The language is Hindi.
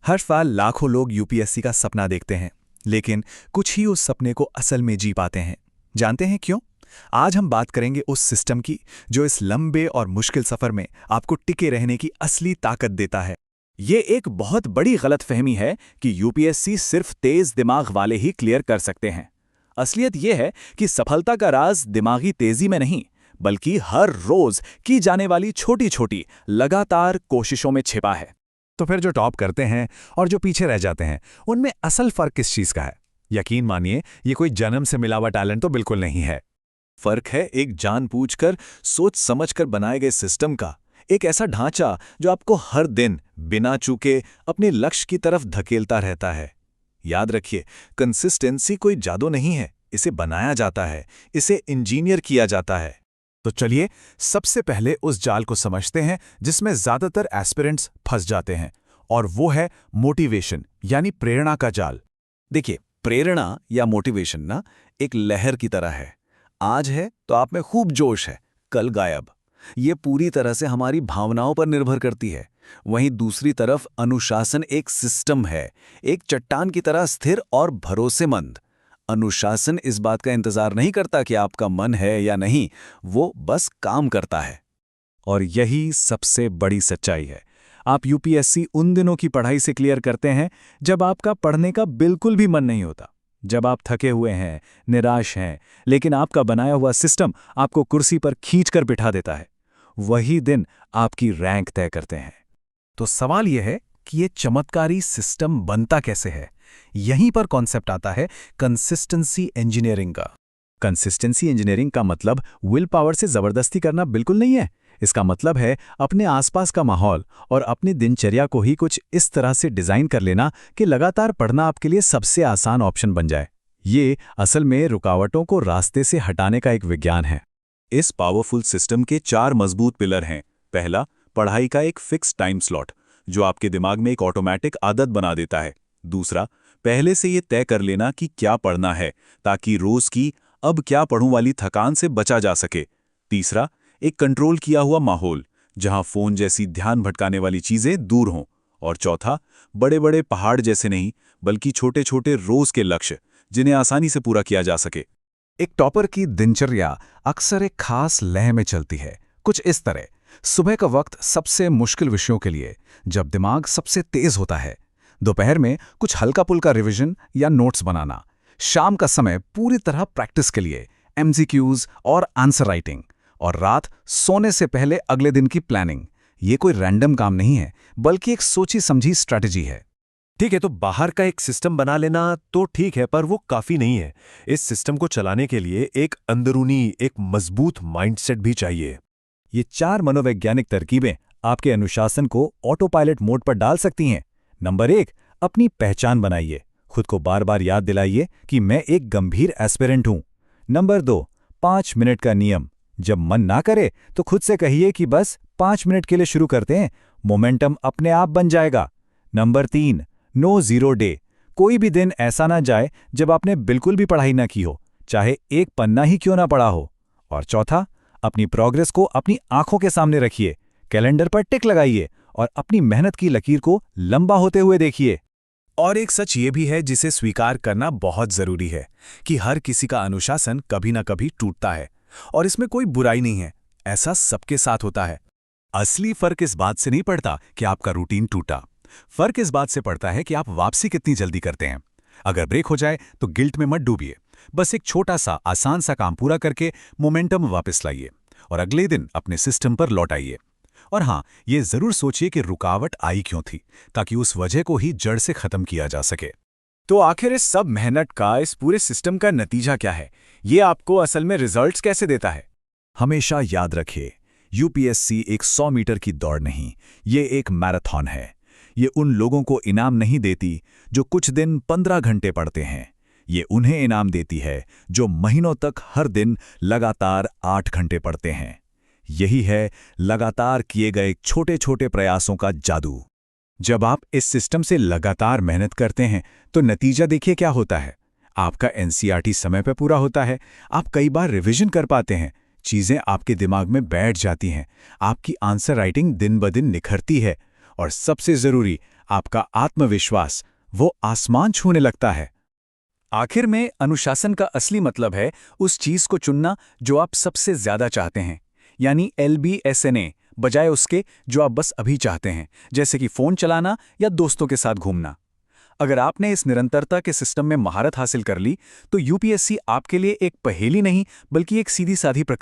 हर साल लाखों लोग यूपीएससी का सपना देखते हैं, लेकिन कुछ ही उस सपने को असल में जी पाते हैं। जानते हैं क्यों? आज हम बात करेंगे उस सिस्टम की जो इस लंबे और मुश्किल सफर में आपको टिके रहने की असली ताकत देता है। ये एक बहुत बड़ी गलतफहमी है कि यूपीएससी सिर्फ तेज दिमाग वाले ही क्लियर कर सकते हैं। असलियत यह है कि सफलता का राज दिमागी तेजी में नहीं, बल्कि हर रोज की जाने वाली छोटी छोटी लगातार कोशिशों में छिपा है। तो फिर जो टॉप करते हैं और जो पीछे रह जाते हैं, उनमें असल फर्क किस चीज का है? यकीन मानिए, ये कोई जन्म से मिला हुआ टैलेंट तो बिल्कुल नहीं है। फर्क है एक जानबूझकर सोच समझकर बनाए गए सिस्टम का, एक ऐसा ढांचा जो आपको हर दिन बिना चूके अपने लक्ष्य की तरफ धकेलता रहता है। याद रखिए, कंसिस्टेंसी कोई जादू नहीं है, इसे बनाया जाता है, इसे इंजीनियर किया जाता है। तो चलिए सबसे पहले उस जाल को समझते हैं जिसमें ज्यादातर एस्पिरेंट्स फंस जाते हैं, और वो है मोटिवेशन यानी प्रेरणा का जाल। देखिए, प्रेरणा या मोटिवेशन ना एक लहर की तरह है। आज है तो आप में खूब जोश है, कल गायब। ये पूरी तरह से हमारी भावनाओं पर निर्भर करती है। वहीं दूसरी तरफ अनुशासन एक सिस्टम है, एक चट्टान की तरह स्थिर और भरोसेमंद। अनुशासन इस बात का इंतजार नहीं करता कि आपका मन है या नहीं, वो बस काम करता है। और यही सबसे बड़ी सच्चाई है। आप यूपीएससी उन दिनों की पढ़ाई से क्लियर करते हैं जब आपका पढ़ने का बिल्कुल भी मन नहीं होता, जब आप थके हुए हैं, निराश हैं, लेकिन आपका बनाया हुआ सिस्टम आपको कुर्सी पर खींचकर बिठा देता है। वही दिन आपकी रैंक तय करते हैं। तो सवाल यह है कि ये चमत्कारी सिस्टम बनता कैसे है? यहीं पर कॉन्सेप्ट आता है कंसिस्टेंसी इंजीनियरिंग का। कंसिस्टेंसी इंजीनियरिंग का मतलब विल पावर से जबरदस्ती करना बिल्कुल नहीं है। इसका मतलब है अपने आसपास का माहौल और अपनी दिनचर्या को ही कुछ इस तरह से डिजाइन कर लेना कि लगातार पढ़ना आपके लिए सबसे आसान ऑप्शन बन जाए। ये असल में रुकावटों को रास्ते से हटाने का एक विज्ञान है। इस पावरफुल सिस्टम के 4 मजबूत पिलर हैं। पहला, पढ़ाई का एक फिक्स टाइम स्लॉट जो आपके दिमाग में एक ऑटोमेटिक आदत बना देता है। दूसरा, पहले से ये तय कर लेना कि क्या पढ़ना है ताकि रोज की अब क्या पढ़ूं वाली थकान से बचा जा सके। तीसरा, एक कंट्रोल किया हुआ माहौल जहां फोन जैसी ध्यान भटकाने वाली चीजें दूर हों। और चौथा, बड़े बड़े पहाड़ जैसे नहीं बल्कि छोटे छोटे रोज के लक्ष्य जिन्हें आसानी से पूरा किया जा सके। एक टॉपर की दिनचर्या अक्सर एक खास लय में चलती है, कुछ इस तरह। सुबह का वक्त सबसे मुश्किल विषयों के लिए, जब दिमाग सबसे तेज होता है। दोपहर में कुछ हल्का पुल्का रिवीजन या नोट्स बनाना। शाम का समय पूरी तरह प्रैक्टिस के लिए, एमसीक्यूज और आंसर राइटिंग। और रात सोने से पहले अगले दिन की प्लानिंग। ये कोई रैंडम काम नहीं है, बल्कि एक सोची समझी स्ट्रैटेजी है। ठीक है, तो बाहर का एक सिस्टम बना लेना तो ठीक है, पर वो काफी नहीं है। इस सिस्टम को चलाने के लिए एक अंदरूनी, एक मजबूत माइंडसेट भी चाहिए। ये 4 मनोवैज्ञानिक तरकीबें आपके अनुशासन को ऑटो पायलट मोड पर डाल सकती हैं। नंबर 1, अपनी पहचान बनाइए। खुद को बार बार याद दिलाइए कि मैं एक गंभीर एस्पिरेंट हूं। नंबर 2, 5 मिनट का नियम। जब मन ना करे तो खुद से कहिए कि बस 5 मिनट के लिए शुरू करते हैं, मोमेंटम अपने आप बन जाएगा। Number 3, no zero day. कोई भी दिन ऐसा ना जाए जब आपने बिल्कुल भी पढ़ाई ना की हो, चाहे एक पन्ना ही क्यों ना पढ़ा हो। और चौथा, अपनी प्रोग्रेस को अपनी आंखों के सामने रखिए, कैलेंडर पर टिक लगाइए और अपनी मेहनत की लकीर को लंबा होते हुए देखिए। और एक सच ये भी है जिसे स्वीकार करना बहुत जरूरी है कि हर किसी का अनुशासन कभी ना कभी टूटता है, और इसमें कोई बुराई नहीं है। ऐसा सबके साथ होता है। असली फर्क इस बात से नहीं पड़ता कि आपका रूटीन टूटा। फर्क इस बात से पड़ता है कि आप वापसी कितनी जल्दी करते हैं। अगर ब्रेक हो जाए तो गिल्ट में मत डूबिए। बस एक छोटा सा आसान सा काम पूरा करके मोमेंटम वापस लाइए और अगले दिन अपने सिस्टम पर लौट आइए। और हाँ, ये जरूर सोचिए कि रुकावट आई क्यों थी, ताकि उस वजह को ही जड़ से खत्म किया जा सके। तो आखिर इस सब मेहनत का, इस पूरे सिस्टम का नतीजा क्या है? ये आपको असल में रिजल्ट्स कैसे देता है? हमेशा याद रखिए, यूपीएससी एक 100 मीटर की दौड़ नहीं, ये एक मैराथन है। ये उन लोगों को इनाम नहीं देती जो कुछ दिन 15 घंटे पढ़ते हैं। ये उन्हें इनाम देती है जो महीनों तक हर दिन लगातार 8 घंटे पढ़ते हैं। यही है लगातार किए गए छोटे छोटे प्रयासों का जादू। जब आप इस सिस्टम से लगातार मेहनत करते हैं तो नतीजा देखिए क्या होता है। आपका एनसीईआरटी समय पर पूरा होता है, आप कई बार रिवीजन कर पाते हैं, चीज़ें आपके दिमाग में बैठ जाती हैं, आपकी आंसर राइटिंग दिन ब दिन निखरती है, और सबसे ज़रूरी, आपका आत्मविश्वास वो आसमान छूने लगता है। आखिर में अनुशासन का असली मतलब है उस चीज को चुनना जो आप सबसे ज्यादा चाहते हैं, यानी LBSNA, बजाय उसके जो आप बस अभी चाहते हैं, जैसे कि फोन चलाना या दोस्तों के साथ घूमना। अगर आपने इस निरंतरता के सिस्टम में महारत हासिल कर ली, तो यूपीएससी आपके लिए एक पहेली नहीं बल्कि एक सीधी साधी